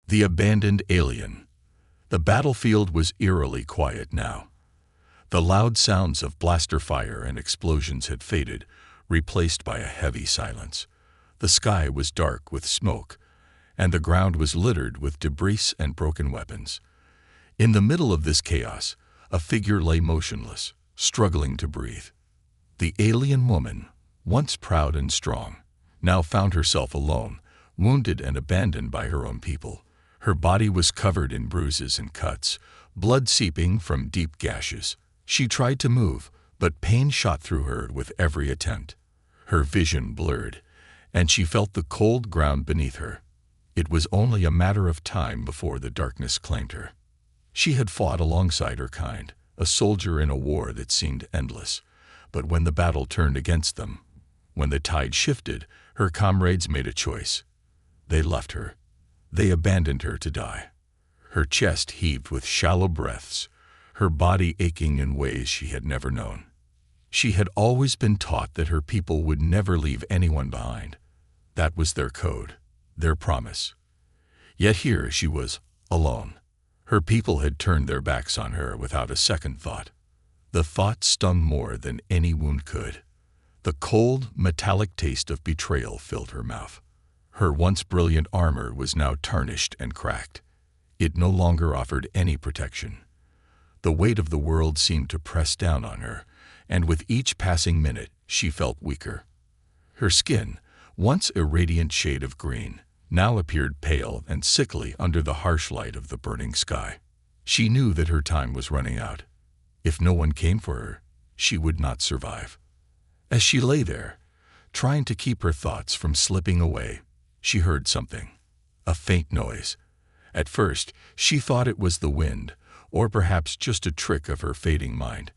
The abandoned alien. The battlefield was eerily quiet now. The loud sounds of blaster fire and explosions had faded, replaced by a heavy silence. The sky was dark with smoke, and the ground was littered with debris and broken weapons. In the middle of this chaos, a figure lay motionless, struggling to breathe. The alien woman, once proud and strong, now found herself alone, wounded and abandoned by her own people. Her body was covered in bruises and cuts, blood seeping from deep gashes. She tried to move, but pain shot through her with every attempt. Her vision blurred, and she felt the cold ground beneath her. It was only a matter of time before the darkness claimed her. She had fought alongside her kind, a soldier in a war that seemed endless. But when the battle turned against them, when the tide shifted, her comrades made a choice. They left her. They abandoned her to die. Her chest heaved with shallow breaths, her body aching in ways she had never known. She had always been taught that her people would never leave anyone behind. That was their code, their promise. Yet here she was, alone. Her people had turned their backs on her without a second thought. The thought stung more than any wound could. The cold, metallic taste of betrayal filled her mouth. Her once brilliant armor was now tarnished and cracked. It no longer offered any protection. The weight of the world seemed to press down on her, and with each passing minute she felt weaker. Her skin, once a radiant shade of green, now appeared pale and sickly under the harsh light of the burning sky. She knew that her time was running out. If no one came for her, she would not survive. As she lay there, trying to keep her thoughts from slipping away, she heard something, a faint noise. At first, she thought it was the wind, or perhaps just a trick of her fading mind.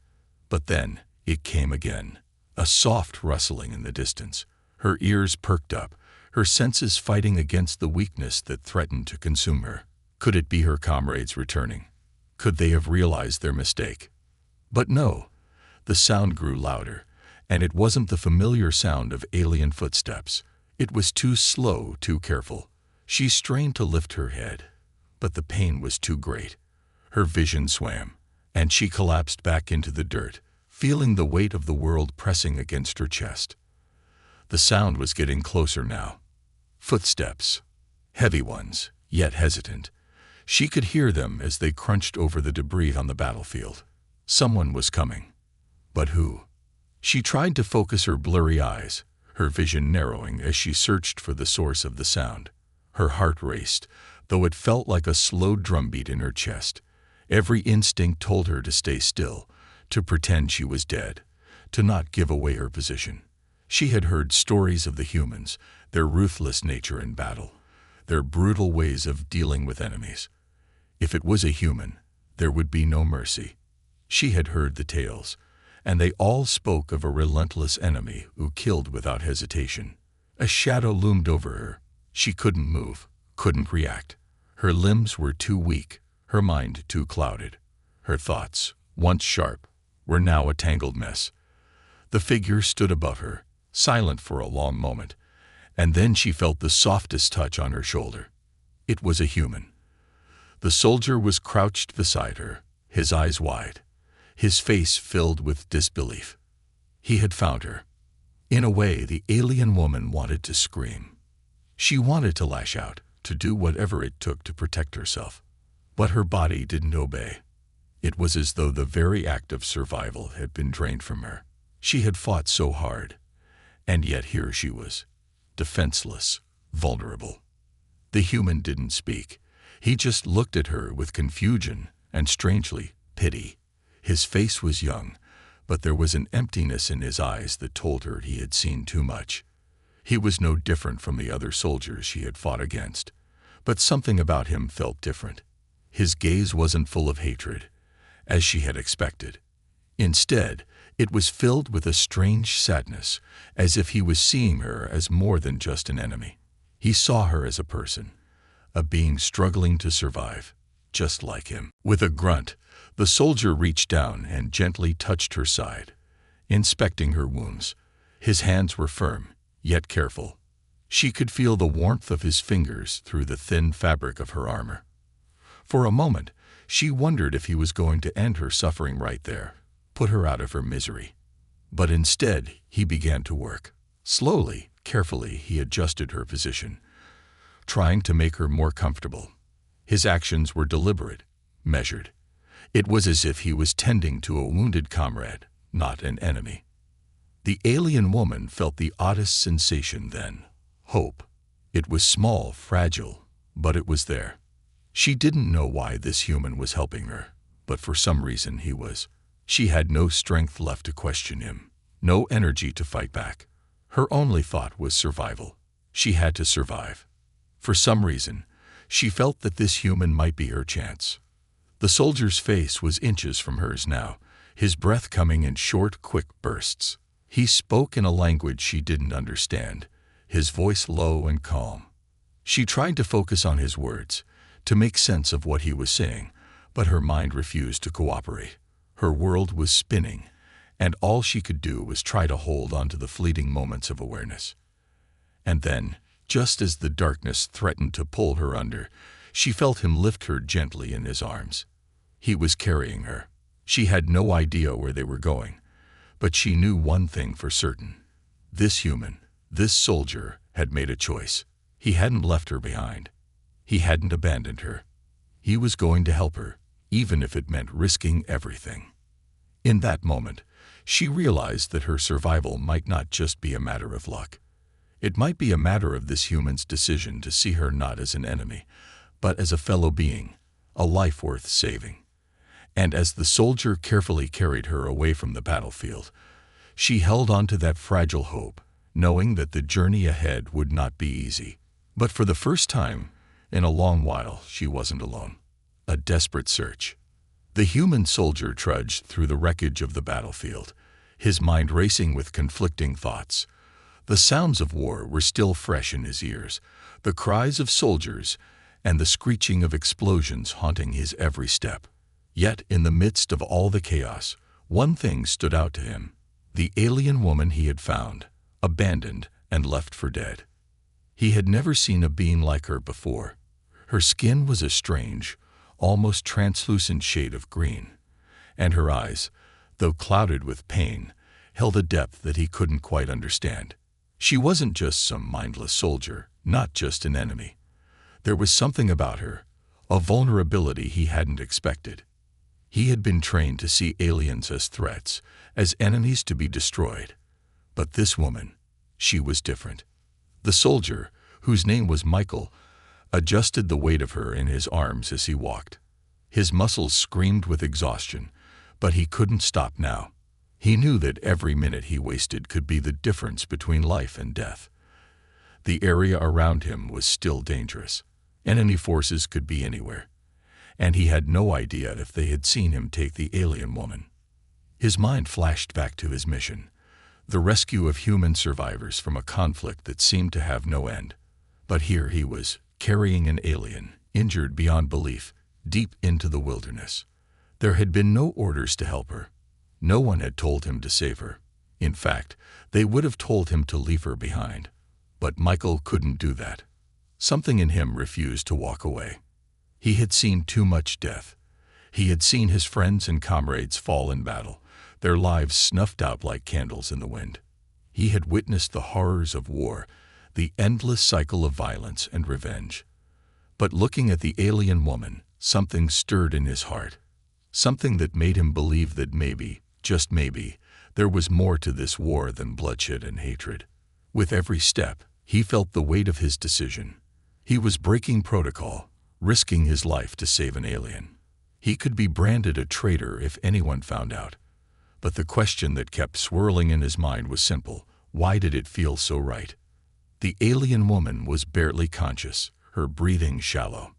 But then it came again, a soft rustling in the distance. Her ears perked up, her senses fighting against the weakness that threatened to consume her. Could it be her comrades returning? Could they have realized their mistake? But no. The sound grew louder, and it wasn't the familiar sound of alien footsteps. It was too slow, too careful. She strained to lift her head, but the pain was too great. Her vision swam, and she collapsed back into the dirt, feeling the weight of the world pressing against her chest. The sound was getting closer now. Footsteps, heavy ones, yet hesitant. She could hear them as they crunched over the debris on the battlefield. Someone was coming. But who? She tried to focus her blurry eyes, her vision narrowing as she searched for the source of the sound. Her heart raced, though it felt like a slow drumbeat in her chest. Every instinct told her to stay still, to pretend she was dead, to not give away her position. She had heard stories of the humans, their ruthless nature in battle, their brutal ways of dealing with enemies. If it was a human, there would be no mercy. She had heard the tales, and they all spoke of a relentless enemy who killed without hesitation. A shadow loomed over her. She couldn't move, couldn't react. Her limbs were too weak, her mind too clouded. Her thoughts, once sharp, were now a tangled mess. The figure stood above her, silent for a long moment, and then she felt the softest touch on her shoulder. It was a human. The soldier was crouched beside her, his eyes wide, his face filled with disbelief. He had found her. In a way, the alien woman wanted to scream. She wanted to lash out, to do whatever it took to protect herself. But her body didn't obey. It was as though the very act of survival had been drained from her. She had fought so hard, and yet here she was, defenseless, vulnerable. The human didn't speak. He just looked at her with confusion and, strangely, pity. His face was young, but there was an emptiness in his eyes that told her he had seen too much. He was no different from the other soldiers she had fought against, but something about him felt different. His gaze wasn't full of hatred, as she had expected. Instead, it was filled with a strange sadness, as if he was seeing her as more than just an enemy. He saw her as a person, a being struggling to survive, just like him. With a grunt, the soldier reached down and gently touched her side, inspecting her wounds. His hands were firm, yet careful. She could feel the warmth of his fingers through the thin fabric of her armor. For a moment, she wondered if he was going to end her suffering right there, put her out of her misery. But instead, he began to work. Slowly, carefully, he adjusted her position, trying to make her more comfortable. His actions were deliberate, measured. It was as if he was tending to a wounded comrade, not an enemy. The alien woman felt the oddest sensation then. Hope. It was small, fragile, but it was there. She didn't know why this human was helping her, but for some reason he was. She had no strength left to question him, no energy to fight back. Her only thought was survival. She had to survive. For some reason, she felt that this human might be her chance. The soldier's face was inches from hers now, his breath coming in short, quick bursts. He spoke in a language she didn't understand, his voice low and calm. She tried to focus on his words, to make sense of what he was saying, but her mind refused to cooperate. Her world was spinning, and all she could do was try to hold on to the fleeting moments of awareness. And then, just as the darkness threatened to pull her under, she felt him lift her gently in his arms. He was carrying her. She had no idea where they were going, but she knew one thing for certain. This human, this soldier, had made a choice. He hadn't left her behind. He hadn't abandoned her. He was going to help her, even if it meant risking everything. In that moment, she realized that her survival might not just be a matter of luck. It might be a matter of this human's decision to see her not as an enemy, but as a fellow being, a life worth saving. And as the soldier carefully carried her away from the battlefield, she held on to that fragile hope, knowing that the journey ahead would not be easy. But for the first time in a long while, she wasn't alone. A desperate search. The human soldier trudged through the wreckage of the battlefield, his mind racing with conflicting thoughts. The sounds of war were still fresh in his ears, the cries of soldiers and the screeching of explosions haunting his every step. Yet, in the midst of all the chaos, one thing stood out to him: the alien woman he had found, abandoned and left for dead. He had never seen a being like her before. Her skin was a strange, almost translucent shade of green, and her eyes, though clouded with pain, held a depth that he couldn't quite understand. She wasn't just some mindless soldier, not just an enemy. There was something about her, a vulnerability he hadn't expected. He had been trained to see aliens as threats, as enemies to be destroyed. But this woman, she was different. The soldier, whose name was Michael, adjusted the weight of her in his arms as he walked. His muscles screamed with exhaustion, but he couldn't stop now. He knew that every minute he wasted could be the difference between life and death. The area around him was still dangerous. Enemy forces could be anywhere, and he had no idea if they had seen him take the alien woman. His mind flashed back to his mission, the rescue of human survivors from a conflict that seemed to have no end. But here he was, carrying an alien, injured beyond belief, deep into the wilderness. There had been no orders to help her. No one had told him to save her. In fact, they would have told him to leave her behind. But Michael couldn't do that. Something in him refused to walk away. He had seen too much death. He had seen his friends and comrades fall in battle, their lives snuffed out like candles in the wind. He had witnessed the horrors of war, the endless cycle of violence and revenge. But looking at the alien woman, something stirred in his heart. Something that made him believe that maybe, just maybe, there was more to this war than bloodshed and hatred. With every step, he felt the weight of his decision. He was breaking protocol, risking his life to save an alien. He could be branded a traitor if anyone found out. But the question that kept swirling in his mind was simple: why did it feel so right? The alien woman was barely conscious, her breathing shallow.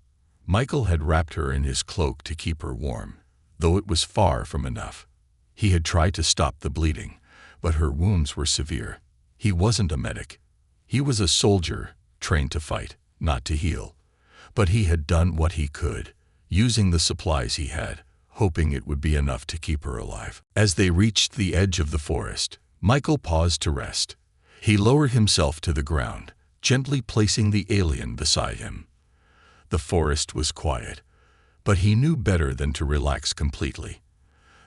Michael had wrapped her in his cloak to keep her warm, though it was far from enough. He had tried to stop the bleeding, but her wounds were severe. He wasn't a medic. He was a soldier, trained to fight, not to heal. But he had done what he could, using the supplies he had, hoping it would be enough to keep her alive. As they reached the edge of the forest, Michael paused to rest. He lowered himself to the ground, gently placing the alien beside him. The forest was quiet, but he knew better than to relax completely.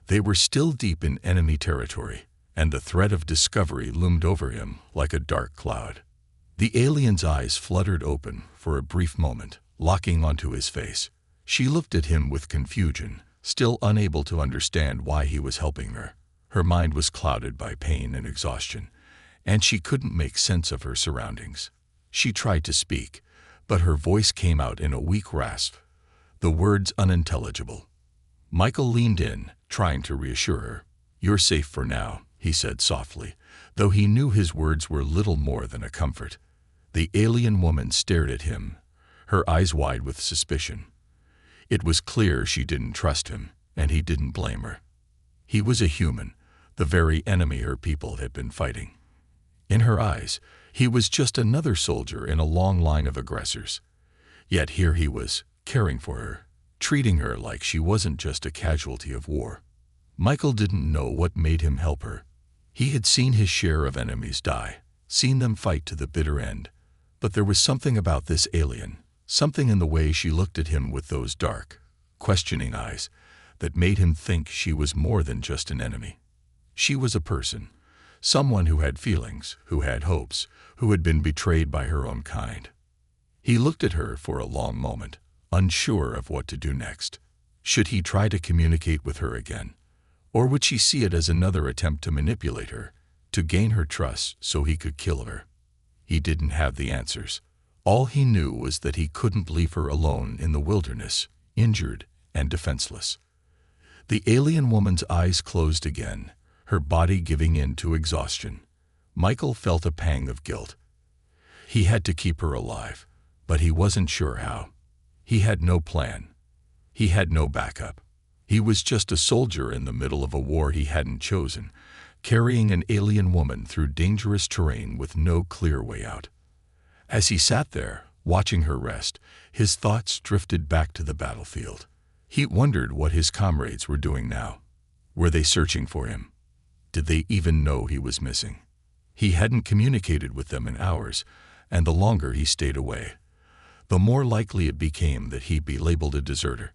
They were still deep in enemy territory, and the threat of discovery loomed over him like a dark cloud. The alien's eyes fluttered open for a brief moment, locking onto his face. She looked at him with confusion, still unable to understand why he was helping her. Her mind was clouded by pain and exhaustion, and she couldn't make sense of her surroundings. She tried to speak, but her voice came out in a weak rasp, the words unintelligible. Michael leaned in, trying to reassure her. "You're safe for now," he said softly, though he knew his words were little more than a comfort. The alien woman stared at him, her eyes wide with suspicion. It was clear she didn't trust him, and he didn't blame her. He was a human, the very enemy her people had been fighting. In her eyes, he was just another soldier in a long line of aggressors. Yet here he was, caring for her, treating her like she wasn't just a casualty of war. Michael didn't know what made him help her. He had seen his share of enemies die, seen them fight to the bitter end. But there was something about this alien, something in the way she looked at him with those dark, questioning eyes, that made him think she was more than just an enemy. She was a person, someone who had feelings, who had hopes, who had been betrayed by her own kind. He looked at her for a long moment, unsure of what to do next. Should he try to communicate with her again? Or would she see it as another attempt to manipulate her, to gain her trust so he could kill her? He didn't have the answers. All he knew was that he couldn't leave her alone in the wilderness, injured and defenseless. The alien woman's eyes closed again, her body giving in to exhaustion. Michael felt a pang of guilt. He had to keep her alive, but he wasn't sure how. He had no plan. He had no backup. He was just a soldier in the middle of a war he hadn't chosen, carrying an alien woman through dangerous terrain with no clear way out. As he sat there, watching her rest, his thoughts drifted back to the battlefield. He wondered what his comrades were doing now. Were they searching for him? Did they even know he was missing? He hadn't communicated with them in hours, and the longer he stayed away, the more likely it became that he'd be labeled a deserter.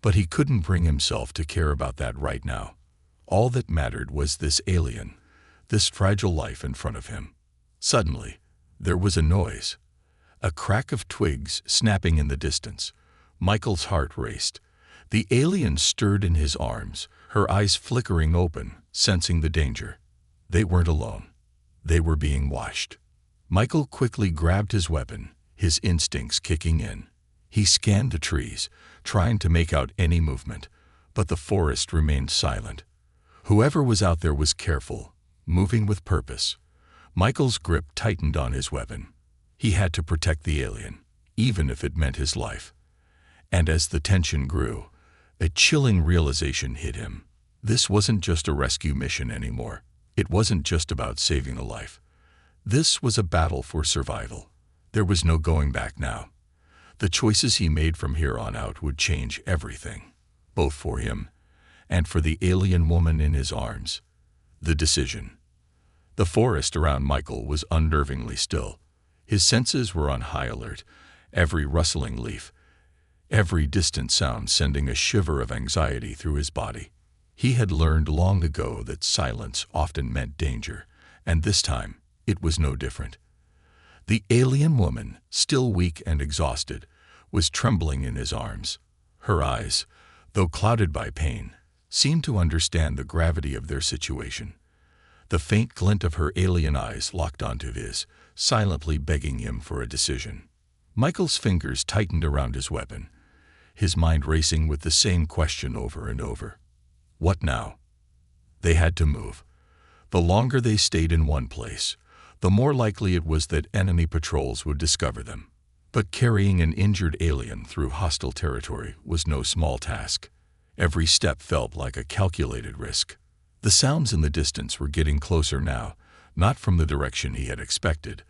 But he couldn't bring himself to care about that right now. All that mattered was this alien, this fragile life in front of him. Suddenly, there was a noise, a crack of twigs snapping in the distance. Michael's heart raced. The alien stirred in his arms, her eyes flickering open, sensing the danger. They weren't alone. They were being watched. Michael quickly grabbed his weapon, his instincts kicking in. He scanned the trees, trying to make out any movement, but the forest remained silent. Whoever was out there was careful, moving with purpose. Michael's grip tightened on his weapon. He had to protect the alien, even if it meant his life. And as the tension grew, a chilling realization hit him. This wasn't just a rescue mission anymore. It wasn't just about saving a life. This was a battle for survival. There was no going back now. The choices he made from here on out would change everything, both for him and for the alien woman in his arms. The decision. The forest around Michael was unnervingly still. His senses were on high alert, every rustling leaf, every distant sound sending a shiver of anxiety through his body. He had learned long ago that silence often meant danger, and this time it was no different. The alien woman, still weak and exhausted, was trembling in his arms. Her eyes, though clouded by pain, seemed to understand the gravity of their situation. The faint glint of her alien eyes locked onto his, silently begging him for a decision. Michael's fingers tightened around his weapon, his mind racing with the same question over and over. What now? They had to move. The longer they stayed in one place, the more likely it was that enemy patrols would discover them. But carrying an injured alien through hostile territory was no small task. Every step felt like a calculated risk. The sounds in the distance were getting closer now, not from the direction he had expected,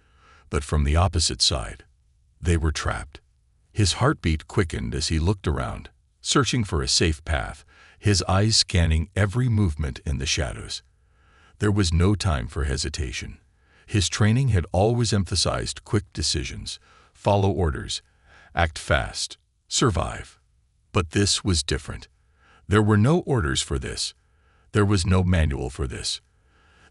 but from the opposite side. They were trapped. His heartbeat quickened as he looked around, searching for a safe path, his eyes scanning every movement in the shadows. There was no time for hesitation. His training had always emphasized quick decisions, follow orders, act fast, survive. But this was different. There were no orders for this. There was no manual for this.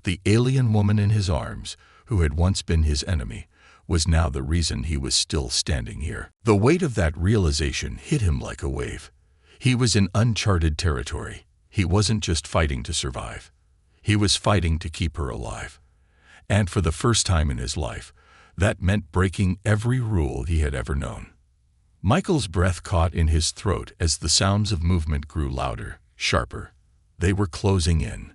The alien woman in his arms, who had once been his enemy, was now the reason he was still standing here. The weight of that realization hit him like a wave. He was in uncharted territory. He wasn't just fighting to survive. He was fighting to keep her alive. And for the first time in his life, that meant breaking every rule he had ever known. Michael's breath caught in his throat as the sounds of movement grew louder, sharper. They were closing in.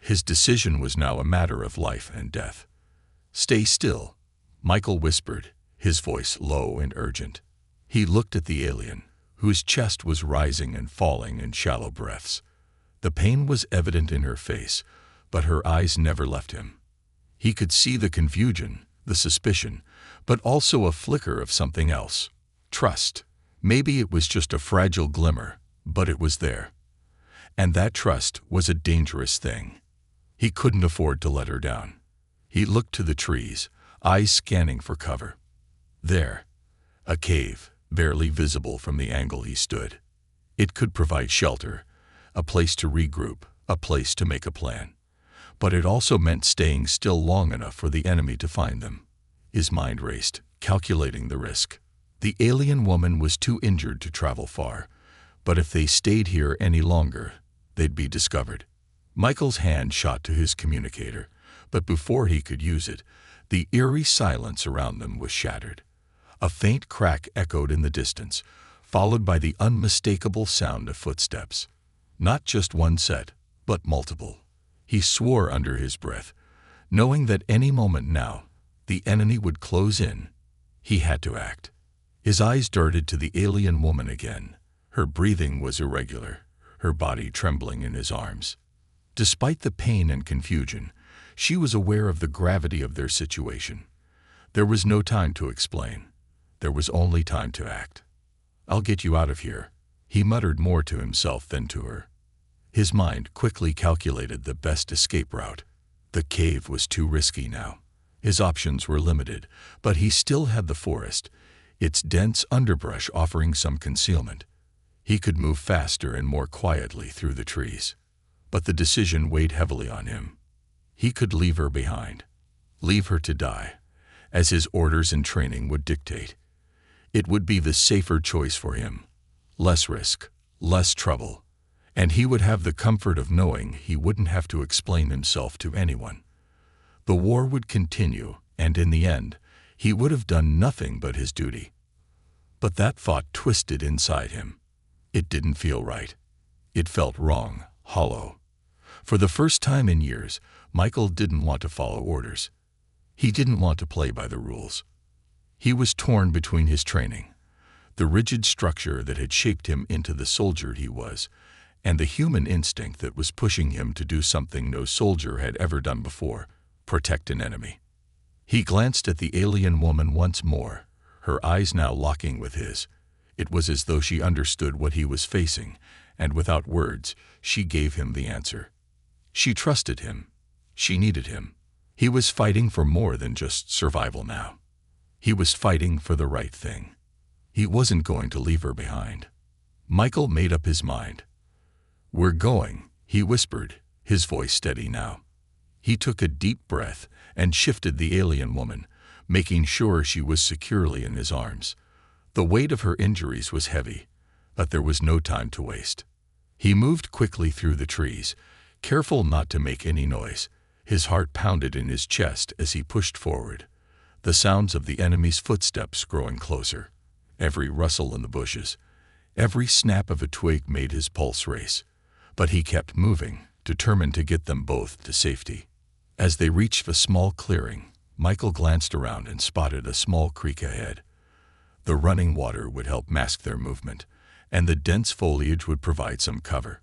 His decision was now a matter of life and death. "Stay still," Michael whispered, his voice low and urgent. He looked at the alien, whose chest was rising and falling in shallow breaths. The pain was evident in her face, but her eyes never left him. He could see the confusion, the suspicion, but also a flicker of something else. Trust. Maybe it was just a fragile glimmer, but it was there. And that trust was a dangerous thing. He couldn't afford to let her down. He looked to the trees, eyes scanning for cover. There, a cave, barely visible from the angle he stood. It could provide shelter, a place to regroup, a place to make a plan. But it also meant staying still long enough for the enemy to find them. His mind raced, calculating the risk. The alien woman was too injured to travel far, but if they stayed here any longer, they'd be discovered. Michael's hand shot to his communicator, but before he could use it, the eerie silence around them was shattered. A faint crack echoed in the distance, followed by the unmistakable sound of footsteps. Not just one set, but multiple. He swore under his breath, knowing that any moment now, the enemy would close in. He had to act. His eyes darted to the alien woman again. Her breathing was irregular, her body trembling in his arms. Despite the pain and confusion, she was aware of the gravity of their situation. There was no time to explain. There was only time to act. "I'll get you out of here," he muttered, more to himself than to her. His mind quickly calculated the best escape route. The cave was too risky now. His options were limited, but he still had the forest, its dense underbrush offering some concealment. He could move faster and more quietly through the trees. But the decision weighed heavily on him. He could leave her behind, leave her to die, as his orders and training would dictate. It would be the safer choice for him. Less risk, less trouble, and he would have the comfort of knowing he wouldn't have to explain himself to anyone. The war would continue, and in the end, he would have done nothing but his duty. But that thought twisted inside him. It didn't feel right. It felt wrong, hollow. For the first time in years, Michael didn't want to follow orders. He didn't want to play by the rules. He was torn between his training, the rigid structure that had shaped him into the soldier he was, and the human instinct that was pushing him to do something no soldier had ever done before: protect an enemy. He glanced at the alien woman once more, her eyes now locking with his. It was as though she understood what he was facing, and without words, she gave him the answer. She trusted him. She needed him. He was fighting for more than just survival now. He was fighting for the right thing. He wasn't going to leave her behind. Michael made up his mind. "We're going," he whispered, his voice steady now. He took a deep breath and shifted the alien woman, making sure she was securely in his arms. The weight of her injuries was heavy, but there was no time to waste. He moved quickly through the trees, careful not to make any noise. His heart pounded in his chest as he pushed forward, the sounds of the enemy's footsteps growing closer. Every rustle in the bushes, every snap of a twig made his pulse race. But he kept moving, determined to get them both to safety. As they reached a small clearing, Michael glanced around and spotted a small creek ahead. The running water would help mask their movement, and the dense foliage would provide some cover.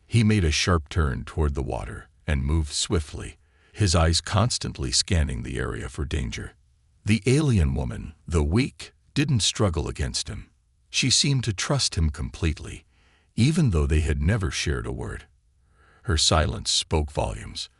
He made a sharp turn toward the water and moved swiftly, his eyes constantly scanning the area for danger. The alien woman, though weak, didn't struggle against him. She seemed to trust him completely, even though they had never shared a word. Her silence spoke volumes.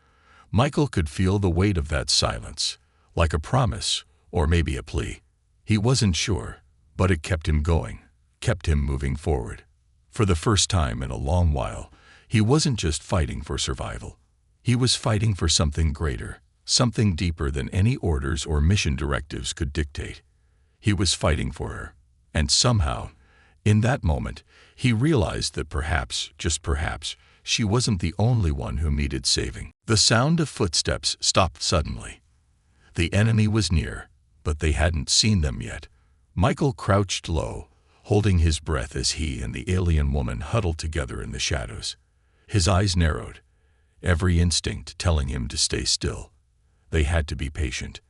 Michael could feel the weight of that silence, like a promise, or maybe a plea. He wasn't sure, but it kept him going, kept him moving forward. For the first time in a long while, he wasn't just fighting for survival. He was fighting for something greater, something deeper than any orders or mission directives could dictate. He was fighting for her, and somehow, in that moment, he realized that perhaps, just perhaps, she wasn't the only one who needed saving. The sound of footsteps stopped suddenly. The enemy was near, but they hadn't seen them yet. Michael crouched low, holding his breath as he and the alien woman huddled together in the shadows. His eyes narrowed, every instinct telling him to stay still. They had to be patient.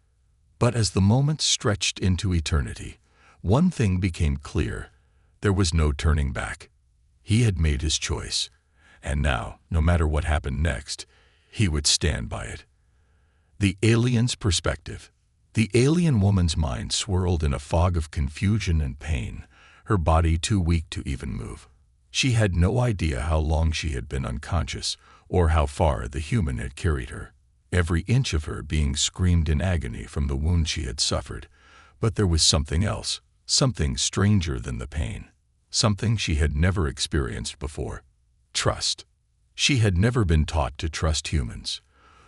But as the moments stretched into eternity, one thing became clear. There was no turning back. He had made his choice, and now, no matter what happened next, he would stand by it. The alien's perspective. The alien woman's mind swirled in a fog of confusion and pain, her body too weak to even move. She had no idea how long she had been unconscious, or how far the human had carried her, every inch of her being screamed in agony from the wound she had suffered. But there was something else, something stranger than the pain, something she had never experienced before. Trust. She had never been taught to trust humans.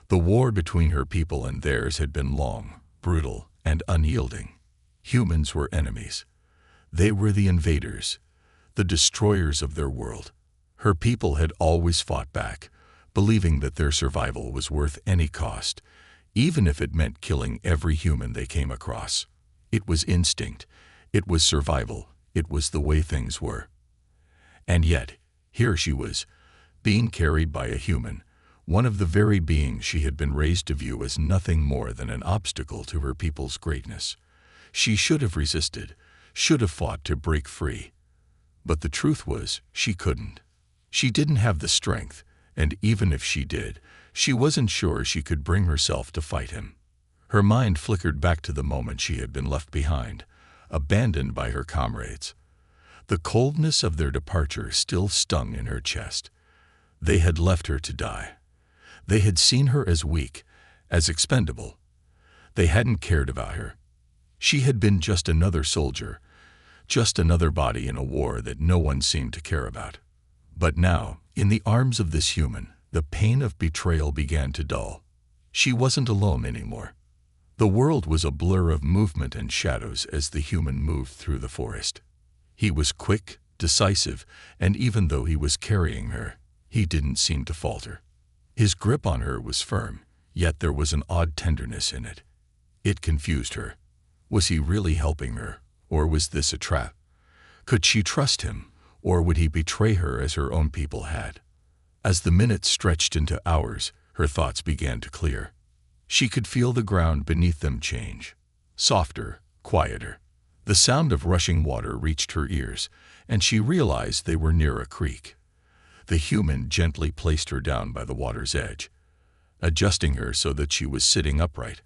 The war between her people and theirs had been long, brutal, and unyielding. Humans were enemies. They were the invaders, the destroyers of their world. Her people had always fought back, believing that their survival was worth any cost, even if it meant killing every human they came across. It was instinct. It was survival. It was the way things were. And yet, here she was, being carried by a human, one of the very beings she had been raised to view as nothing more than an obstacle to her people's greatness. She should have resisted, should have fought to break free. But the truth was, she couldn't. She didn't have the strength, and even if she did, she wasn't sure she could bring herself to fight him. Her mind flickered back to the moment she had been left behind, abandoned by her comrades. The coldness of their departure still stung in her chest. They had left her to die. They had seen her as weak, as expendable. They hadn't cared about her. She had been just another soldier, just another body in a war that no one seemed to care about. But now, in the arms of this human, the pain of betrayal began to dull. She wasn't alone anymore. The world was a blur of movement and shadows as the human moved through the forest. He was quick, decisive, and even though he was carrying her, he didn't seem to falter. His grip on her was firm, yet there was an odd tenderness in it. It confused her. Was he really helping her, or was this a trap? Could she trust him, or would he betray her as her own people had? As the minutes stretched into hours, her thoughts began to clear. She could feel the ground beneath them change. Softer, quieter. The sound of rushing water reached her ears, and she realized they were near a creek. The human gently placed her down by the water's edge, adjusting her so that she was sitting upright,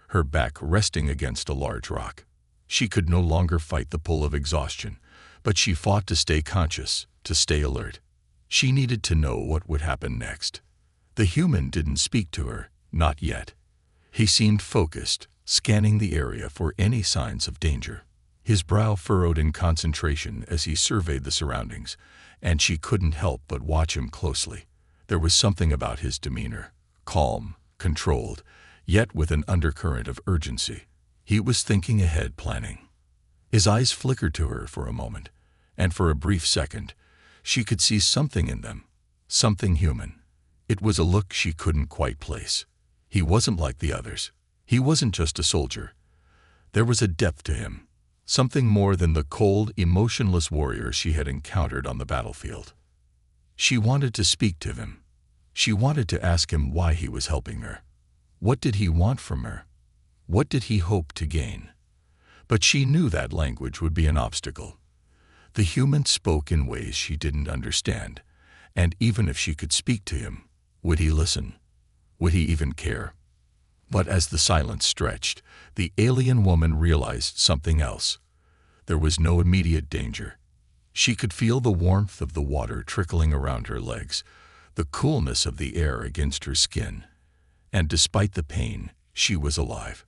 her back resting against a large rock. She could no longer fight the pull of exhaustion, but she fought to stay conscious, to stay alert. She needed to know what would happen next. The human didn't speak to her, not yet. He seemed focused, scanning the area for any signs of danger. His brow furrowed in concentration as he surveyed the surroundings, and she couldn't help but watch him closely. There was something about his demeanor, calm, controlled, yet with an undercurrent of urgency. He was thinking ahead, planning. His eyes flickered to her for a moment, and for a brief second, she could see something in them, something human. It was a look she couldn't quite place. He wasn't like the others. He wasn't just a soldier. There was a depth to him, something more than the cold, emotionless warrior she had encountered on the battlefield. She wanted to speak to him. She wanted to ask him why he was helping her. What did he want from her? What did he hope to gain? But she knew that language would be an obstacle. The human spoke in ways she didn't understand, and even if she could speak to him, would he listen? Would he even care? But as the silence stretched, the alien woman realized something else. There was no immediate danger. She could feel the warmth of the water trickling around her legs, the coolness of the air against her skin. And despite the pain, she was alive.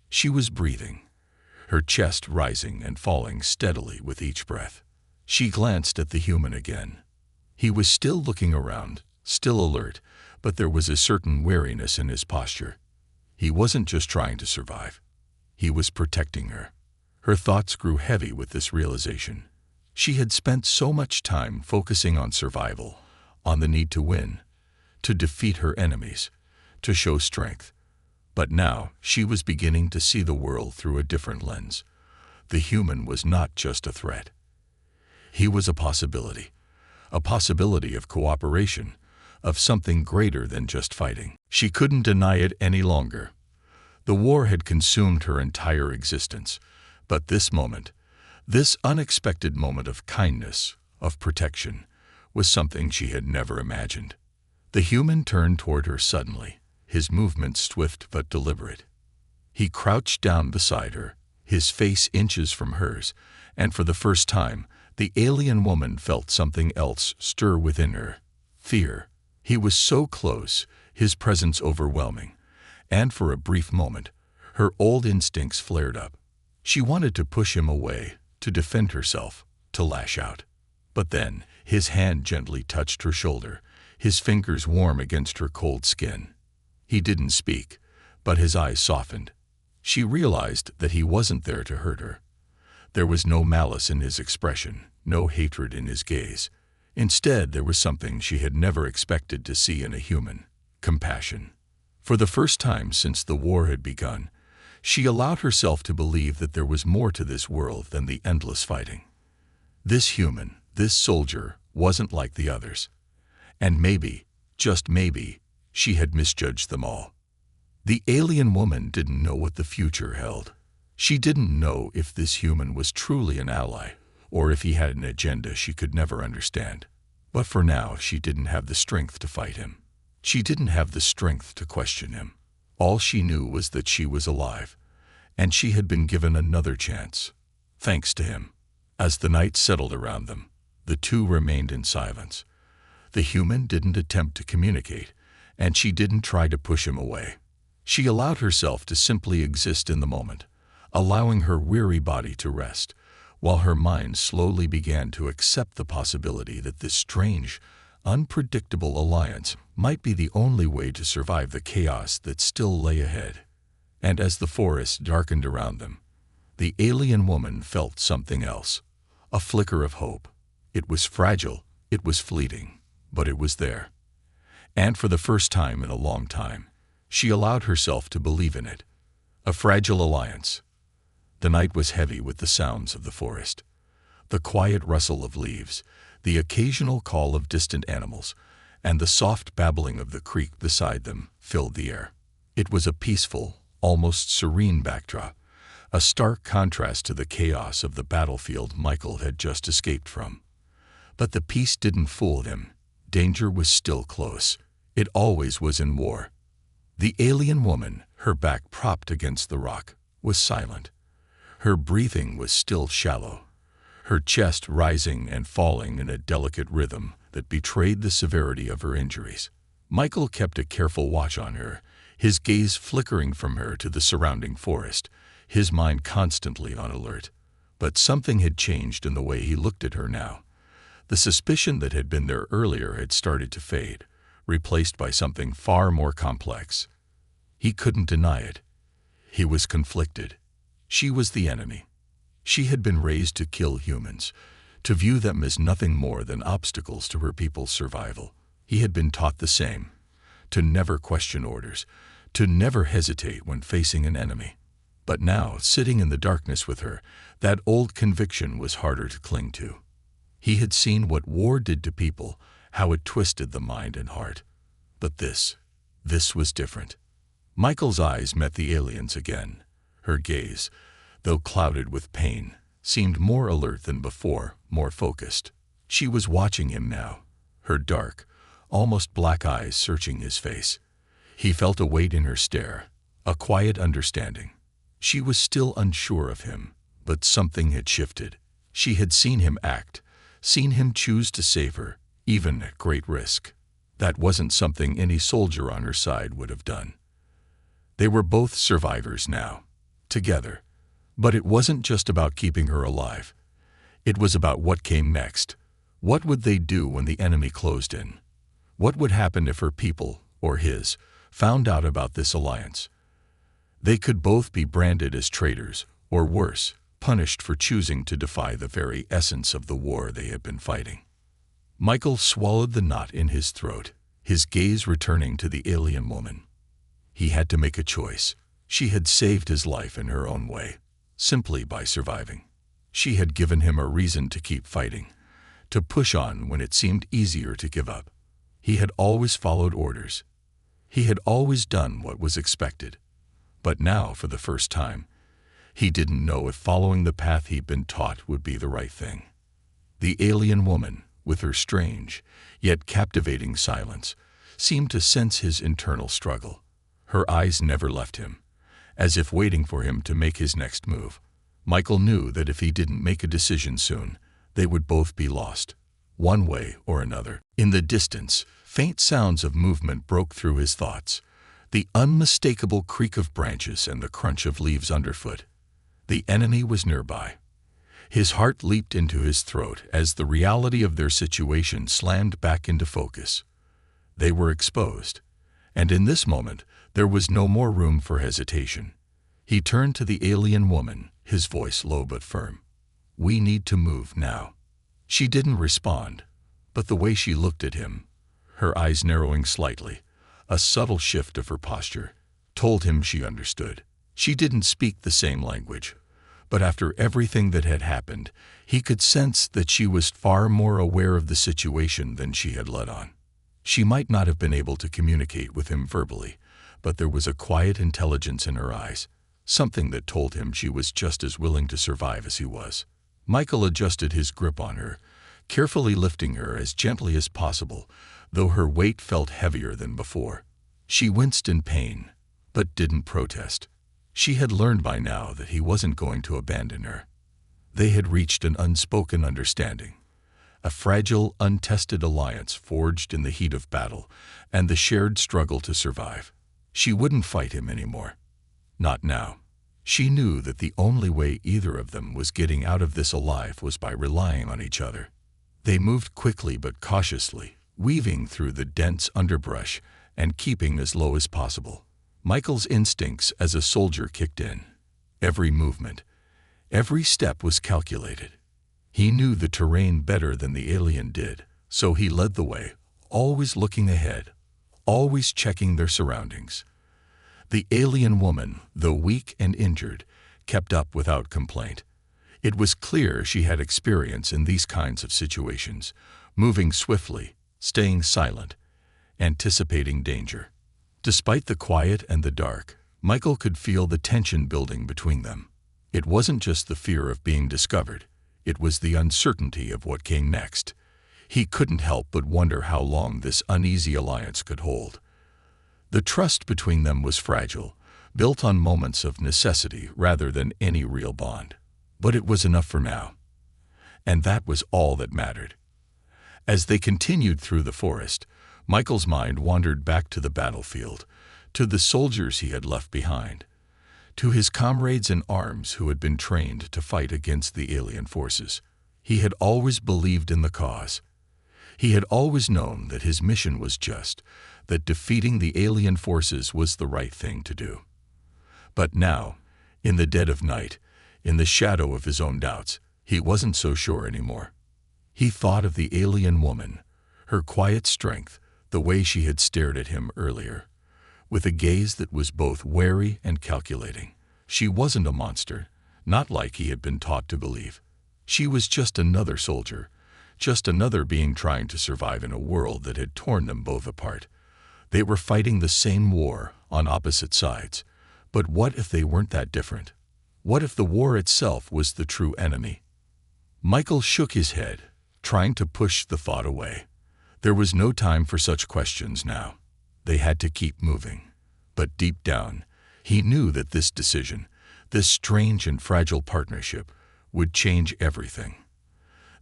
She was breathing, her chest rising and falling steadily with each breath. She glanced at the human again. He was still looking around, still alert, but there was a certain wariness in his posture. He wasn't just trying to survive. He was protecting her. Her thoughts grew heavy with this realization. She had spent so much time focusing on survival, on the need to win, to defeat her enemies, to show strength. But now she was beginning to see the world through a different lens. The human was not just a threat. He was a possibility of cooperation, of something greater than just fighting. She couldn't deny it any longer. The war had consumed her entire existence, but this moment, this unexpected moment of kindness, of protection, was something she had never imagined. The human turned toward her suddenly, his movements swift but deliberate. He crouched down beside her, his face inches from hers, and for the first time, the alien woman felt something else stir within her. Fear. He was so close, his presence overwhelming, and for a brief moment, her old instincts flared up. She wanted to push him away, to defend herself, to lash out. But then, his hand gently touched her shoulder, his fingers warm against her cold skin. He didn't speak, but his eyes softened. She realized that he wasn't there to hurt her. There was no malice in his expression, no hatred in his gaze. Instead, there was something she had never expected to see in a human: compassion. For the first time since the war had begun, she allowed herself to believe that there was more to this world than the endless fighting. This human, this soldier, wasn't like the others. And maybe, just maybe, she had misjudged them all. The alien woman didn't know what the future held. She didn't know if this human was truly an ally, or if he had an agenda she could never understand. But for now, she didn't have the strength to fight him. She didn't have the strength to question him. All she knew was that she was alive, and she had been given another chance, thanks to him. As the night settled around them, the two remained in silence. The human didn't attempt to communicate, and she didn't try to push him away. She allowed herself to simply exist in the moment, allowing her weary body to rest, while her mind slowly began to accept the possibility that this strange, unpredictable alliance might be the only way to survive the chaos that still lay ahead. And as the forest darkened around them, the alien woman felt something else, a flicker of hope. It was fragile, it was fleeting, but it was there. And for the first time in a long time, she allowed herself to believe in it. A fragile alliance. The night was heavy with the sounds of the forest. The quiet rustle of leaves, the occasional call of distant animals, and the soft babbling of the creek beside them filled the air. It was a peaceful, almost serene backdrop, a stark contrast to the chaos of the battlefield Michael had just escaped from. But the peace didn't fool him. Danger was still close. It always was in war. The alien woman, her back propped against the rock, was silent. Her breathing was still shallow, her chest rising and falling in a delicate rhythm that betrayed the severity of her injuries. Michael kept a careful watch on her, his gaze flickering from her to the surrounding forest, his mind constantly on alert. But something had changed in the way he looked at her now. The suspicion that had been there earlier had started to fade, replaced by something far more complex. He couldn't deny it. He was conflicted. She was the enemy. She had been raised to kill humans, to view them as nothing more than obstacles to her people's survival. He had been taught the same, to never question orders, to never hesitate when facing an enemy. But now, sitting in the darkness with her, that old conviction was harder to cling to. He had seen what war did to people, how it twisted the mind and heart. But this was different. Michael's eyes met the alien's again. Her gaze, though clouded with pain, seemed more alert than before, more focused. She was watching him now, her dark, almost black eyes searching his face. He felt a weight in her stare, a quiet understanding. She was still unsure of him, but something had shifted. She had seen him act, seen him choose to save her, even at great risk. That wasn't something any soldier on her side would have done. They were both survivors now, together. But it wasn't just about keeping her alive. It was about what came next. What would they do when the enemy closed in? What would happen if her people, or his, found out about this alliance? They could both be branded as traitors, or worse, punished for choosing to defy the very essence of the war they had been fighting. Michael swallowed the knot in his throat, his gaze returning to the alien woman. He had to make a choice. She had saved his life in her own way, simply by surviving. She had given him a reason to keep fighting, to push on when it seemed easier to give up. He had always followed orders. He had always done what was expected. But now, for the first time, he didn't know if following the path he'd been taught would be the right thing. The alien woman, with her strange, yet captivating silence, seemed to sense his internal struggle. Her eyes never left him, as if waiting for him to make his next move. Michael knew that if he didn't make a decision soon, they would both be lost, one way or another. In the distance, faint sounds of movement broke through his thoughts, the unmistakable creak of branches and the crunch of leaves underfoot. The enemy was nearby. His heart leaped into his throat as the reality of their situation slammed back into focus. They were exposed, and in this moment there was no more room for hesitation. He turned to the alien woman, his voice low but firm. "We need to move now." She didn't respond, but the way she looked at him, her eyes narrowing slightly, a subtle shift of her posture, told him she understood. She didn't speak the same language, but after everything that had happened, he could sense that she was far more aware of the situation than she had let on. She might not have been able to communicate with him verbally, but there was a quiet intelligence in her eyes, something that told him she was just as willing to survive as he was. Michael adjusted his grip on her, carefully lifting her as gently as possible, though her weight felt heavier than before. She winced in pain, but didn't protest. She had learned by now that he wasn't going to abandon her. They had reached an unspoken understanding, a fragile, untested alliance forged in the heat of battle and the shared struggle to survive. She wouldn't fight him anymore. Not now. She knew that the only way either of them was getting out of this alive was by relying on each other. They moved quickly but cautiously, weaving through the dense underbrush and keeping as low as possible. Michael's instincts as a soldier kicked in. Every movement, every step was calculated. He knew the terrain better than the alien did, so he led the way, always looking ahead, always checking their surroundings. The alien woman, though weak and injured, kept up without complaint. It was clear she had experience in these kinds of situations, moving swiftly, staying silent, anticipating danger. Despite the quiet and the dark, Michael could feel the tension building between them. It wasn't just the fear of being discovered, it was the uncertainty of what came next. He couldn't help but wonder how long this uneasy alliance could hold. The trust between them was fragile, built on moments of necessity rather than any real bond. But it was enough for now. And that was all that mattered. As they continued through the forest, Michael's mind wandered back to the battlefield, to the soldiers he had left behind, to his comrades in arms who had been trained to fight against the alien forces. He had always believed in the cause. He had always known that his mission was just, that defeating the alien forces was the right thing to do. But now, in the dead of night, in the shadow of his own doubts, he wasn't so sure anymore. He thought of the alien woman, her quiet strength, the way she had stared at him earlier, with a gaze that was both wary and calculating. She wasn't a monster, not like he had been taught to believe. She was just another soldier, just another being trying to survive in a world that had torn them both apart. They were fighting the same war on opposite sides, but what if they weren't that different? What if the war itself was the true enemy? Michael shook his head, trying to push the thought away. There was no time for such questions now. They had to keep moving. But deep down, he knew that this decision, this strange and fragile partnership, would change everything.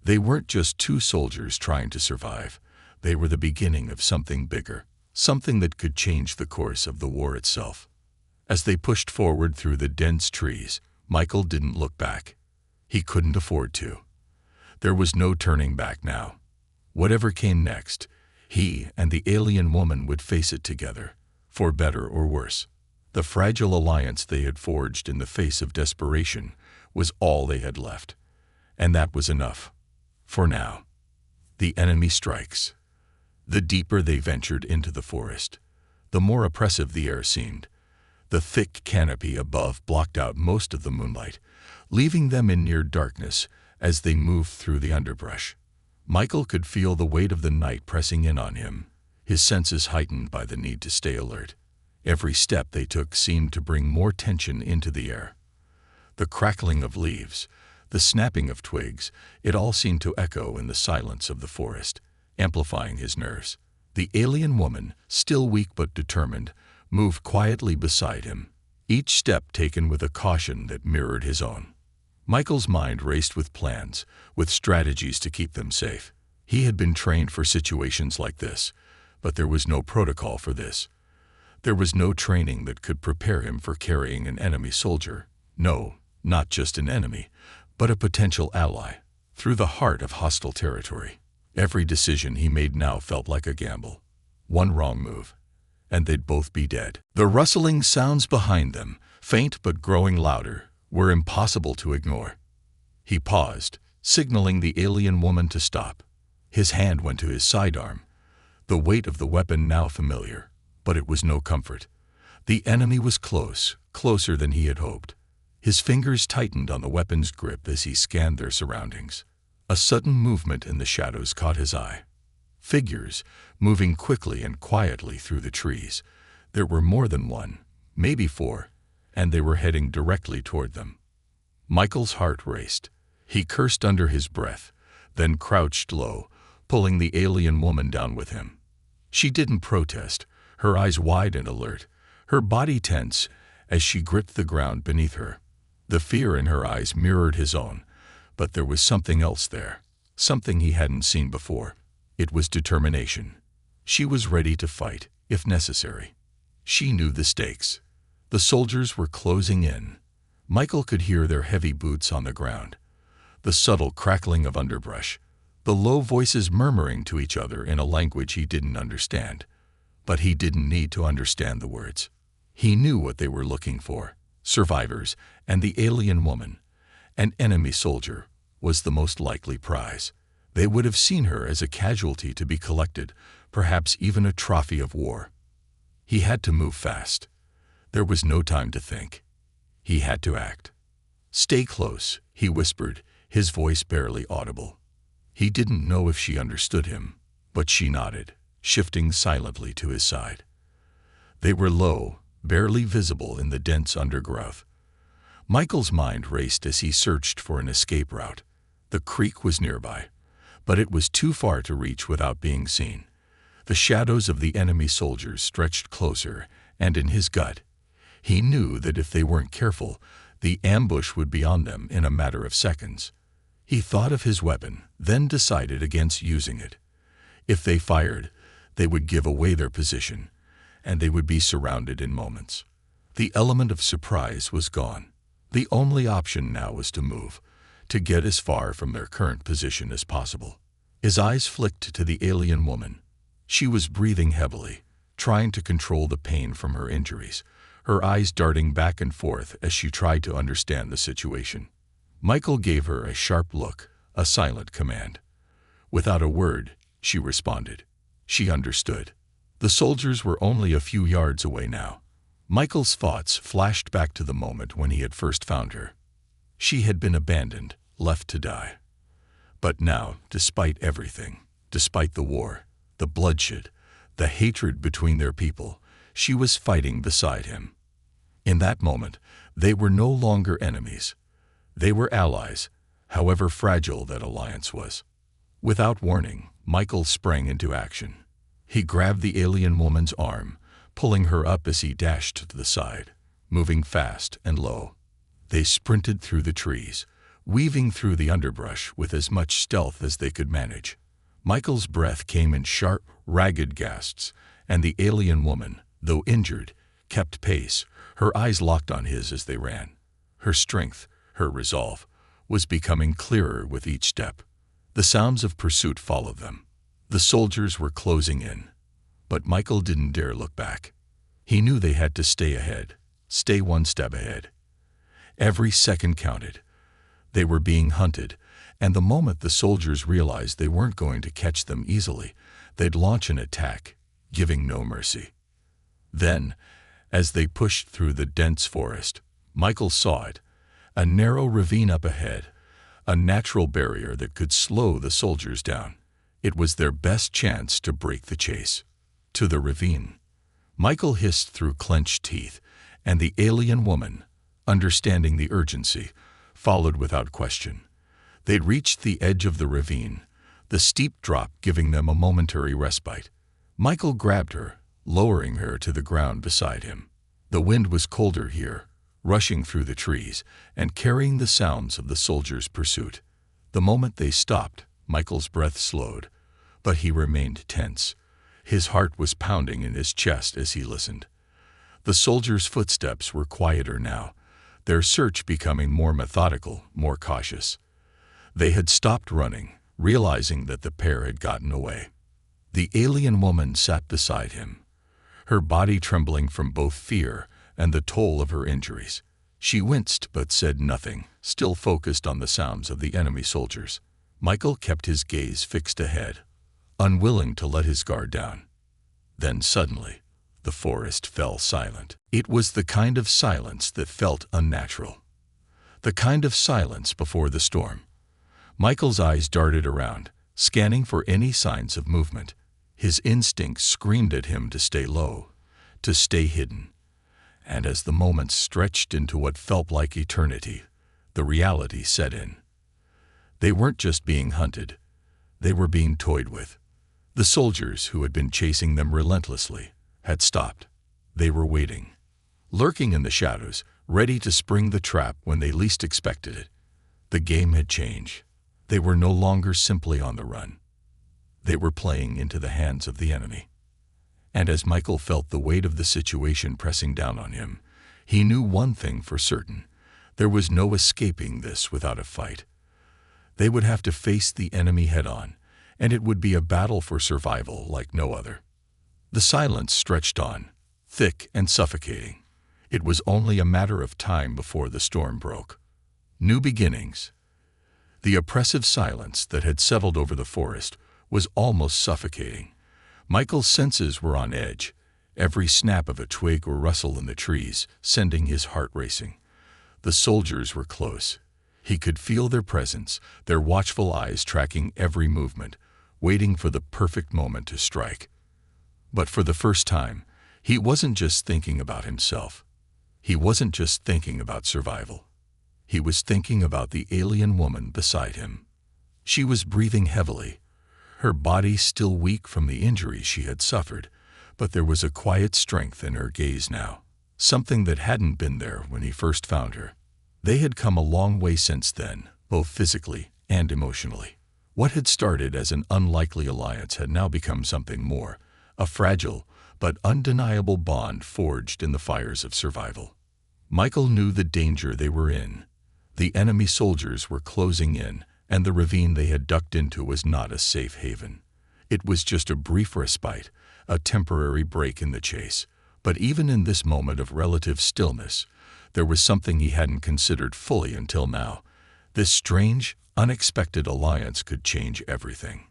They weren't just two soldiers trying to survive. They were the beginning of something bigger, something that could change the course of the war itself. As they pushed forward through the dense trees, Michael didn't look back. He couldn't afford to. There was no turning back now. Whatever came next, he and the alien woman would face it together, for better or worse. The fragile alliance they had forged in the face of desperation was all they had left. And that was enough. For now. The enemy strikes. The deeper they ventured into the forest, the more oppressive the air seemed. The thick canopy above blocked out most of the moonlight, leaving them in near darkness as they moved through the underbrush. Michael could feel the weight of the night pressing in on him, his senses heightened by the need to stay alert. Every step they took seemed to bring more tension into the air. The crackling of leaves, the snapping of twigs, it all seemed to echo in the silence of the forest, amplifying his nerves. The alien woman, still weak but determined, moved quietly beside him, each step taken with a caution that mirrored his own. Michael's mind raced with plans, with strategies to keep them safe. He had been trained for situations like this, but there was no protocol for this. There was no training that could prepare him for carrying an enemy soldier. No, not just an enemy, but a potential ally, through the heart of hostile territory. Every decision he made now felt like a gamble. One wrong move, and they'd both be dead. The rustling sounds behind them, faint but growing louder, were impossible to ignore. He paused, signaling the alien woman to stop. His hand went to his sidearm, the weight of the weapon now familiar, but it was no comfort. The enemy was close, closer than he had hoped. His fingers tightened on the weapon's grip as he scanned their surroundings. A sudden movement in the shadows caught his eye. Figures, moving quickly and quietly through the trees. There were more than one, maybe four, and they were heading directly toward them. Michael's heart raced. He cursed under his breath, then crouched low, pulling the alien woman down with him. She didn't protest, her eyes wide and alert, her body tense as she gripped the ground beneath her. The fear in her eyes mirrored his own, but there was something else there, something he hadn't seen before. It was determination. She was ready to fight, if necessary. She knew the stakes. The soldiers were closing in. Michael could hear their heavy boots on the ground, the subtle crackling of underbrush, the low voices murmuring to each other in a language he didn't understand. But he didn't need to understand the words. He knew what they were looking for. Survivors and the alien woman. An enemy soldier was the most likely prize. They would have seen her as a casualty to be collected, perhaps even a trophy of war. He had to move fast. There was no time to think. He had to act. "Stay close," he whispered, his voice barely audible. He didn't know if she understood him, but she nodded, shifting silently to his side. They were low, barely visible in the dense undergrowth. Michael's mind raced as he searched for an escape route. The creek was nearby, but it was too far to reach without being seen. The shadows of the enemy soldiers stretched closer, and in his gut, he knew that if they weren't careful, the ambush would be on them in a matter of seconds. He thought of his weapon, then decided against using it. If they fired, they would give away their position, and they would be surrounded in moments. The element of surprise was gone. The only option now was to move, to get as far from their current position as possible. His eyes flicked to the alien woman. She was breathing heavily, trying to control the pain from her injuries, her eyes darting back and forth as she tried to understand the situation. Michael gave her a sharp look, a silent command. Without a word, she responded. She understood. The soldiers were only a few yards away now. Michael's thoughts flashed back to the moment when he had first found her. She had been abandoned, left to die. But now, despite everything, despite the war, the bloodshed, the hatred between their people, she was fighting beside him. In that moment, they were no longer enemies. They were allies, however fragile that alliance was. Without warning, Michael sprang into action. He grabbed the alien woman's arm, pulling her up as he dashed to the side, moving fast and low. They sprinted through the trees, weaving through the underbrush with as much stealth as they could manage. Michael's breath came in sharp, ragged gasps, and the alien woman, though injured, kept pace, her eyes locked on his as they ran. Her strength, her resolve, was becoming clearer with each step. The sounds of pursuit followed them. The soldiers were closing in. But Michael didn't dare look back. He knew they had to stay ahead, stay one step ahead. Every second counted. They were being hunted, and the moment the soldiers realized they weren't going to catch them easily, they'd launch an attack, giving no mercy. Then, as they pushed through the dense forest, Michael saw it, a narrow ravine up ahead, a natural barrier that could slow the soldiers down. It was their best chance to break the chase. To the ravine. Michael hissed through clenched teeth, and the alien woman, understanding the urgency, followed without question. They'd reached the edge of the ravine, the steep drop giving them a momentary respite. Michael grabbed her, lowering her to the ground beside him. The wind was colder here, rushing through the trees and carrying the sounds of the soldiers' pursuit. The moment they stopped, Michael's breath slowed, but he remained tense. His heart was pounding in his chest as he listened. The soldiers' footsteps were quieter now, their search becoming more methodical, more cautious. They had stopped running, realizing that the pair had gotten away. The alien woman sat beside him, her body trembling from both fear and the toll of her injuries. She winced but said nothing, still focused on the sounds of the enemy soldiers. Michael kept his gaze fixed ahead, unwilling to let his guard down. Then suddenly, the forest fell silent. It was the kind of silence that felt unnatural. The kind of silence before the storm. Michael's eyes darted around, scanning for any signs of movement. His instincts screamed at him to stay low, to stay hidden. And as the moments stretched into what felt like eternity, the reality set in. They weren't just being hunted, they were being toyed with. The soldiers who had been chasing them relentlessly had stopped. They were waiting, lurking in the shadows, ready to spring the trap when they least expected it. The game had changed. They were no longer simply on the run. They were playing into the hands of the enemy. And as Michael felt the weight of the situation pressing down on him, he knew one thing for certain. There was no escaping this without a fight. They would have to face the enemy head-on, and it would be a battle for survival like no other. The silence stretched on, thick and suffocating. It was only a matter of time before the storm broke. New beginnings. The oppressive silence that had settled over the forest was almost suffocating. Michael's senses were on edge, every snap of a twig or rustle in the trees sending his heart racing. The soldiers were close. He could feel their presence, their watchful eyes tracking every movement, waiting for the perfect moment to strike. But for the first time, he wasn't just thinking about himself. He wasn't just thinking about survival. He was thinking about the alien woman beside him. She was breathing heavily, her body still weak from the injuries she had suffered, but there was a quiet strength in her gaze now, something that hadn't been there when he first found her. They had come a long way since then, both physically and emotionally. What had started as an unlikely alliance had now become something more, a fragile but undeniable bond forged in the fires of survival. Michael knew the danger they were in. The enemy soldiers were closing in, and the ravine they had ducked into was not a safe haven. It was just a brief respite, a temporary break in the chase. But even in this moment of relative stillness, there was something he hadn't considered fully until now. This strange, unexpected alliance could change everything.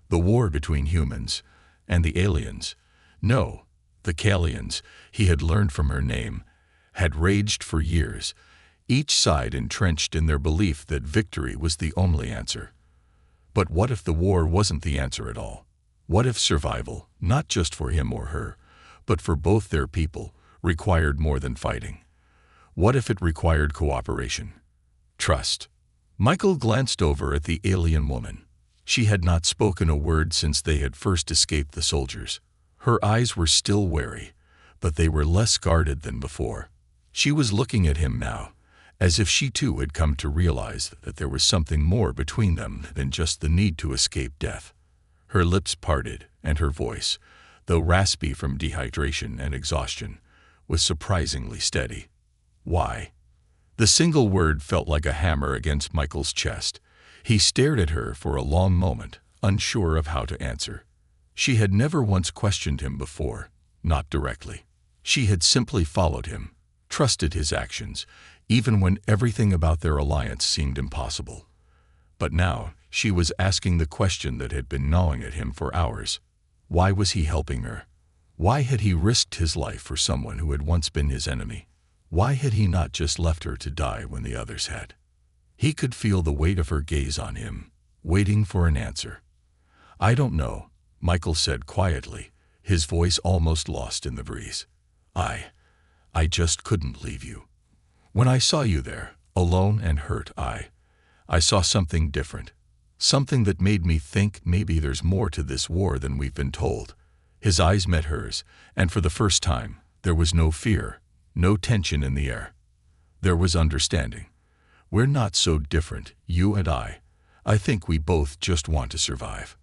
The war between humans and the aliens, no, the Kalians, he had learned from her name, had raged for years, each side entrenched in their belief that victory was the only answer. But what if the war wasn't the answer at all? What if survival, not just for him or her, but for both their people, required more than fighting? What if it required cooperation? Trust. Michael glanced over at the alien woman. She had not spoken a word since they had first escaped the soldiers. Her eyes were still wary, but they were less guarded than before. She was looking at him now, as if she too had come to realize that there was something more between them than just the need to escape death. Her lips parted, and her voice, though raspy from dehydration and exhaustion, was surprisingly steady. Why? The single word felt like a hammer against Michael's chest. He stared at her for a long moment, unsure of how to answer. She had never once questioned him before, not directly. She had simply followed him, trusted his actions, even when everything about their alliance seemed impossible. But now, she was asking the question that had been gnawing at him for hours. Why was he helping her? Why had he risked his life for someone who had once been his enemy? Why had he not just left her to die when the others had? He could feel the weight of her gaze on him, waiting for an answer. "I don't know," Michael said quietly, his voice almost lost in the breeze. I just couldn't leave you. When I saw you there, alone and hurt, I saw something different. Something that made me think maybe there's more to this war than we've been told." His eyes met hers, and for the first time, there was no fear, no tension in the air. There was understanding. "We're not so different, you and I. I think we both just want to survive."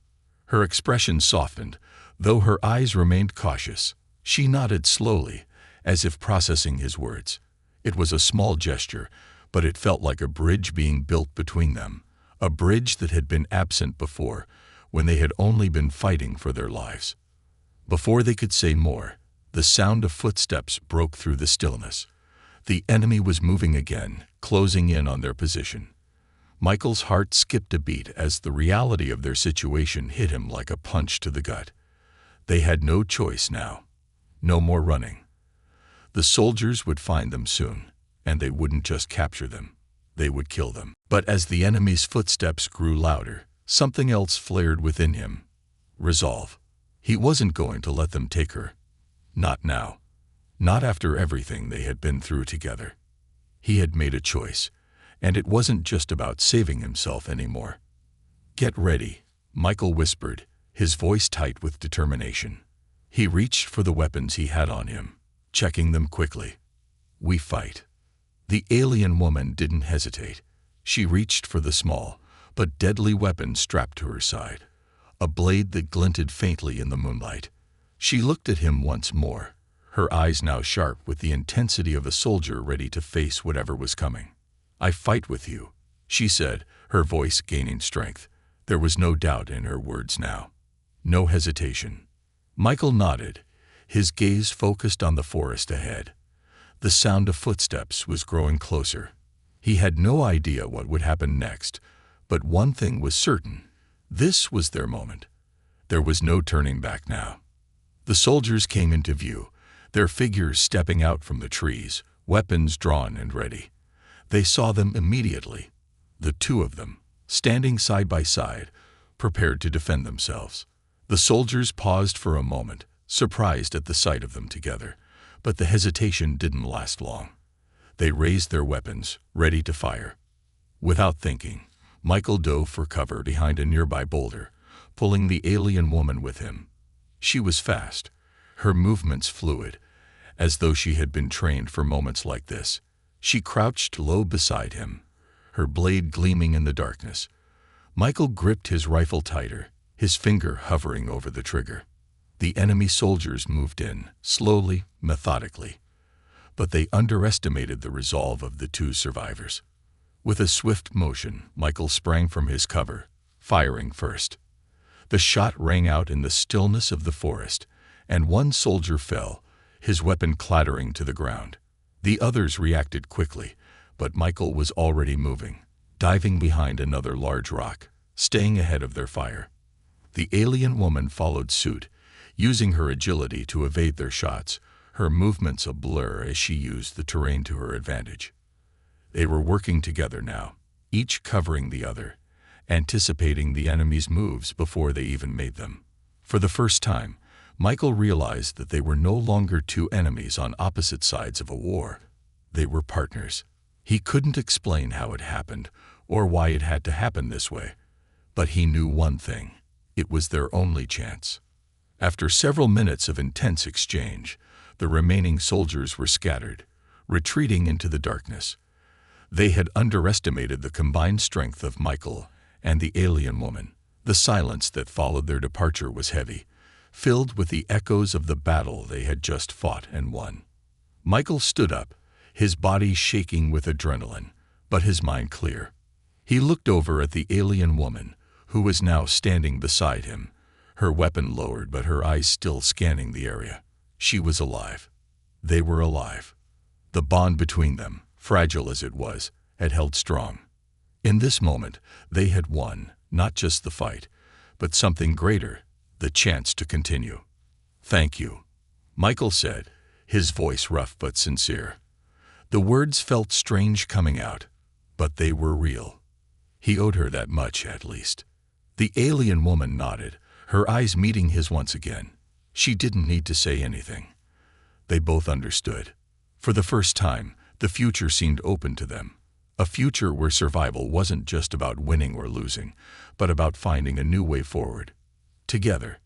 Her expression softened, though her eyes remained cautious. She nodded slowly, as if processing his words. It was a small gesture, but it felt like a bridge being built between them, a bridge that had been absent before, when they had only been fighting for their lives. Before they could say more, the sound of footsteps broke through the stillness. The enemy was moving again, closing in on their position. Michael's heart skipped a beat as the reality of their situation hit him like a punch to the gut. They had no choice now. No more running. The soldiers would find them soon, and they wouldn't just capture them. They would kill them. But as the enemy's footsteps grew louder, something else flared within him. Resolve. He wasn't going to let them take her. Not now. Not after everything they had been through together. He had made a choice, and it wasn't just about saving himself anymore. "Get ready," Michael whispered, his voice tight with determination. He reached for the weapons he had on him, checking them quickly. "We fight." The alien woman didn't hesitate. She reached for the small, but deadly weapon strapped to her side, a blade that glinted faintly in the moonlight. She looked at him once more, her eyes now sharp with the intensity of a soldier ready to face whatever was coming. "I fight with you," she said, her voice gaining strength. There was no doubt in her words now. No hesitation. Michael nodded, his gaze focused on the forest ahead. The sound of footsteps was growing closer. He had no idea what would happen next, but one thing was certain. This was their moment. There was no turning back now. The soldiers came into view, their figures stepping out from the trees, weapons drawn and ready. They saw them immediately, the two of them, standing side by side, prepared to defend themselves. The soldiers paused for a moment, surprised at the sight of them together, but the hesitation didn't last long. They raised their weapons, ready to fire. Without thinking, Michael dove for cover behind a nearby boulder, pulling the alien woman with him. She was fast, her movements fluid, as though she had been trained for moments like this. She crouched low beside him, her blade gleaming in the darkness. Michael gripped his rifle tighter, his finger hovering over the trigger. The enemy soldiers moved in, slowly, methodically. But they underestimated the resolve of the two survivors. With a swift motion, Michael sprang from his cover, firing first. The shot rang out in the stillness of the forest, and one soldier fell, his weapon clattering to the ground. The others reacted quickly, but Michael was already moving, diving behind another large rock, staying ahead of their fire. The alien woman followed suit, using her agility to evade their shots, her movements a blur as she used the terrain to her advantage. They were working together now, each covering the other, anticipating the enemy's moves before they even made them. For the first time, Michael realized that they were no longer two enemies on opposite sides of a war. They were partners. He couldn't explain how it happened or why it had to happen this way, but he knew one thing: it was their only chance. After several minutes of intense exchange, the remaining soldiers were scattered, retreating into the darkness. They had underestimated the combined strength of Michael and the alien woman. The silence that followed their departure was heavy, filled with the echoes of the battle they had just fought and won. Michael stood up, his body shaking with adrenaline, but his mind clear. He looked over at the alien woman, who was now standing beside him, her weapon lowered but her eyes still scanning the area. She was alive. They were alive. The bond between them, fragile as it was, had held strong. In this moment, they had won, not just the fight, but something greater, the chance to continue. "Thank you," Michael said, his voice rough but sincere. The words felt strange coming out, but they were real. He owed her that much, at least. The alien woman nodded, her eyes meeting his once again. She didn't need to say anything. They both understood. For the first time, the future seemed open to them. A future where survival wasn't just about winning or losing, but about finding a new way forward. Together.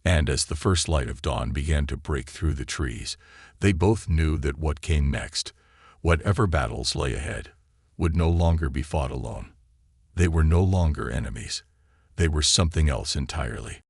And as the first light of dawn began to break through the trees, they both knew that what came next, whatever battles lay ahead, would no longer be fought alone. They were no longer enemies. They were something else entirely.